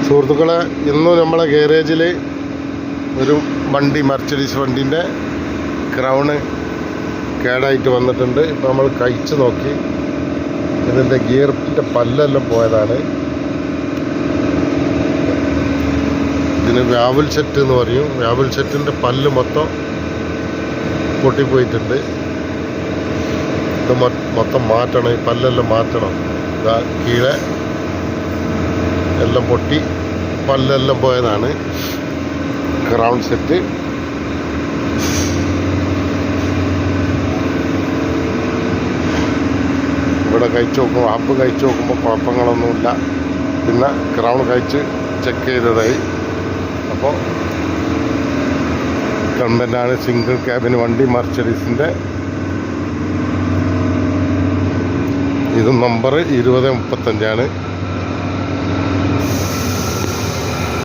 സുഹൃത്തുക്കളെ, ഇന്ന് നമ്മളെ ഗാരേജിൽ ഒരു വണ്ടി, മെർച്ചഡീസ് വണ്ടീൻ്റെ ക്രൗണ് കേടായിട്ട് വന്നിട്ടുണ്ട്. ഇപ്പോൾ നമ്മൾ കഴിച്ച് നോക്കി, ഇതിൻ്റെ ഗിയറിൻ്റെ പല്ലെല്ലാം പോയതാണ്. ഇതിന് വ്യാവൽ സെറ്റ് എന്ന് പറയും. വ്യാവൽ സെറ്റിൻ്റെ പല്ല് മൊത്തം പൊട്ടിപ്പോയിട്ടുണ്ട്. ഇത് മൊത്തം മാറ്റണം, ഈ പല്ലെല്ലാം മാറ്റണം. ഇതാ കീഴെ എല്ലാം പൊട്ടി പല്ലെല്ലാം പോയതാണ്. ക്രൗൺ സെറ്റ് ഇവിടെ കഴിച്ച് നോക്കുമ്പോൾ, ഹബ്ബ് കഴിച്ച് നോക്കുമ്പോൾ കുഴപ്പങ്ങളൊന്നുമില്ല. പിന്നെ ക്രൗൺ കഴിച്ച് ചെക്ക് ചെയ്തതായി. അപ്പോൾ കമ്പനിയാണ് സിംഗിൾ ക്യാബിൻ വണ്ടി, മെർച്ചഡീസിൻ്റെ. ഇത് നമ്പർ 2035